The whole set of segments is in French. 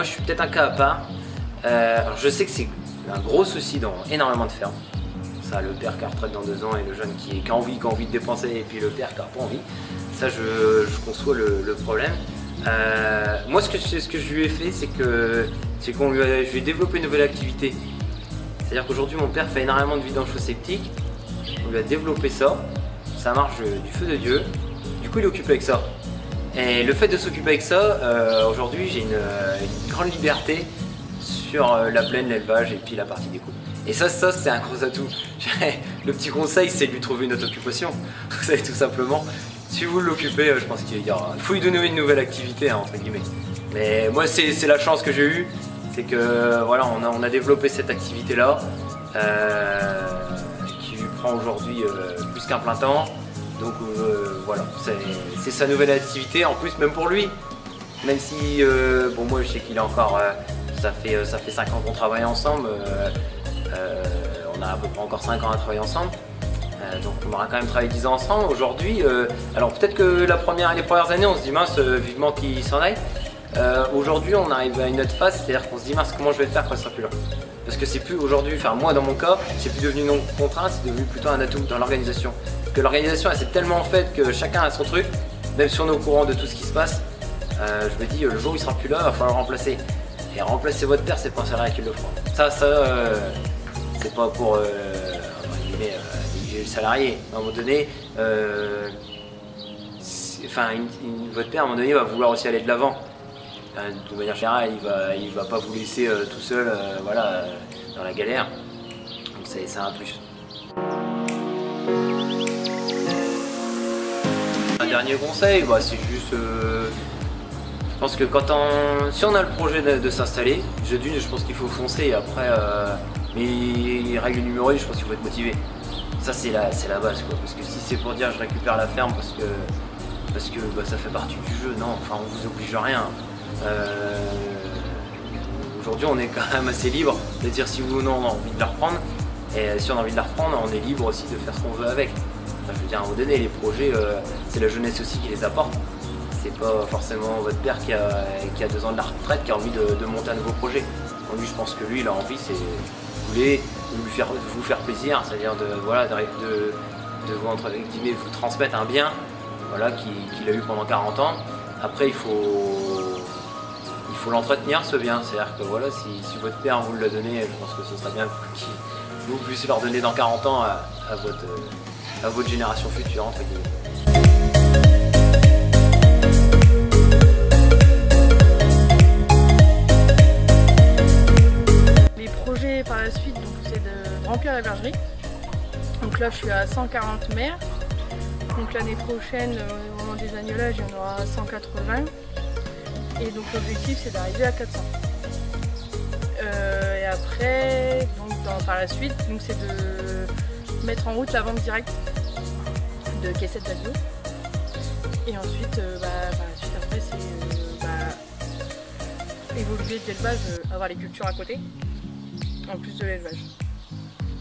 moi je suis peut-être un cas à part. Alors je sais que c'est un gros souci dans énormément de fermes. Ça, le père qui a retraite dans 2 ans et le jeune qui a envie de dépenser et puis le père qui n'a pas envie. Ça je conçois le problème. Moi ce que je lui ai fait c'est que je lui ai développé une nouvelle activité. C'est-à-dire qu'aujourd'hui mon père fait énormément de vidange septique. On lui a développé ça. Ça marche du feu de Dieu. Du coup il est occupé avec ça. Et le fait de s'occuper avec ça, aujourd'hui j'ai une grande liberté sur la plaine, l'élevage et puis la partie des coupes. Et ça c'est un gros atout. Le petit conseil c'est de lui trouver une autre occupation. Vous savez, tout simplement. Si vous l'occupez, je pense qu'il faut lui donner une nouvelle activité, hein, entre guillemets. Mais moi c'est la chance que j'ai eue, c'est que voilà, on a développé cette activité là qui lui prend aujourd'hui plus qu'un plein temps. Donc voilà, c'est sa nouvelle activité, en plus même pour lui. Même si, bon moi je sais qu'il est encore, ça fait 5 ans qu'on travaille ensemble, on a à peu près encore 5 ans à travailler ensemble. Donc on aura quand même travaillé 10 ans ensemble. Aujourd'hui, alors peut-être que les premières années on se dit mince, vivement qu'il s'en aille. Aujourd'hui on arrive à une autre phase, c'est-à-dire qu'on se dit mince, comment je vais le faire quand il sera plus là. Parce que c'est plus aujourd'hui, enfin moi dans mon cas, c'est plus devenu une contrainte, c'est devenu plutôt un atout dans l'organisation. Parce que l'organisation elle s'est tellement faite que chacun a son truc, même si on est au courant de tout ce qui se passe. Je me dis le jour où il sera plus là, il va falloir le remplacer. Et remplacer votre père, c'est pas un salarié qui le fera. Ça c'est pas pour le salarié. À un moment donné, votre père à un moment donné va vouloir aussi aller de l'avant. De manière générale, il va pas vous laisser tout seul voilà, dans la galère. Donc c'est un plus. Un dernier conseil, bah, c'est juste, je pense que si on a le projet de s'installer, je pense qu'il faut foncer et après, mais règle numéro 1, je pense qu'il faut être motivé. Ça c'est la base quoi, parce que si c'est pour dire je récupère la ferme parce que bah, ça fait partie du jeu, non, enfin on vous oblige à rien. Aujourd'hui on est quand même assez libre de dire si oui ou non on a envie de la reprendre, et si on a envie de la reprendre on est libre aussi de faire ce qu'on veut avec. Enfin, je veux dire, à un moment donné les projets c'est la jeunesse aussi qui les apporte, c'est pas forcément votre père qui a 2 ans de la retraite qui a envie de monter un nouveau projet. Donc, lui je pense que lui il a envie, c'est vous faire plaisir, c'est-à-dire de vous, entre guillemets, vous transmettre un bien voilà, qu'il a eu pendant 40 ans. Après il faut l'entretenir ce bien, c'est-à-dire que voilà, si votre père vous l'a donné, je pense que ce serait bien que vous puissiez leur donner dans 40 ans à votre génération future, entre guillemets. Les projets par la suite, c'est de remplir la bergerie. Donc là je suis à 140 mères. Donc l'année prochaine, au moment des agnelages, il y en aura 180. Et donc l'objectif c'est d'arriver à 400. Et après, donc, par la suite, c'est de mettre en route la vente directe de caissettes d'agneaux. Et ensuite, par la suite après c'est évoluer de l'élevage, avoir les cultures à côté, en plus de l'élevage.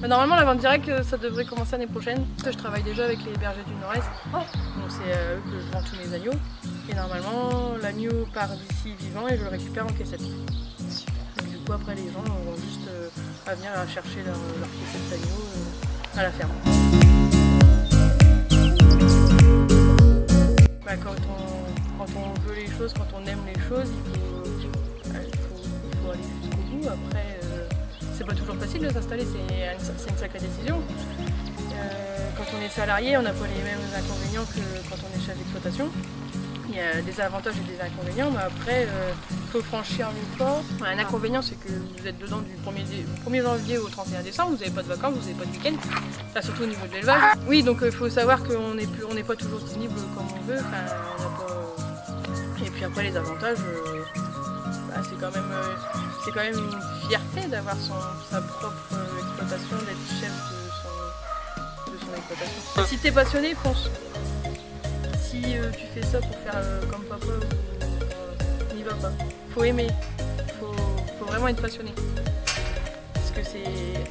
Normalement la vente directe ça devrait commencer l'année prochaine, parce que je travaille déjà avec les bergers du Nord-Est, donc c'est à eux que je vends tous mes agneaux. Et normalement l'agneau part d'ici vivant et je le récupère en caissette. Donc, du coup après les gens auront juste à venir chercher leur caissette d'agneau à la ferme. Quand on veut les choses, quand on aime les choses, il faut aller jusqu'au bout. Après, c'est pas toujours facile de s'installer, c'est une sacrée décision. Quand on est salarié, on n'a pas les mêmes inconvénients que quand on est chef d'exploitation. Il y a des avantages et des inconvénients, mais après, il faut franchir une porte. Un inconvénient, c'est que vous êtes dedans du 1er janvier au 31 décembre, vous n'avez pas de vacances, vous n'avez pas de week-end, surtout au niveau de l'élevage. Oui, donc il faut savoir qu'on n'est pas toujours disponible comme on veut. Et puis après, les avantages, c'est quand même une fierté d'avoir sa propre exploitation, d'être chef de son exploitation. Si tu es passionné, fonce. Si tu fais ça pour faire comme papa, n'y va pas. Faut aimer, faut vraiment être passionné. Parce que c'est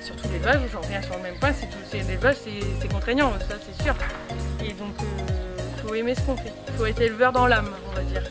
surtout l'élevage, j'en reviens sur le même point, l'élevage c'est contraignant, ça c'est sûr. Et donc faut aimer ce qu'on fait. Faut être éleveur dans l'âme, on va dire.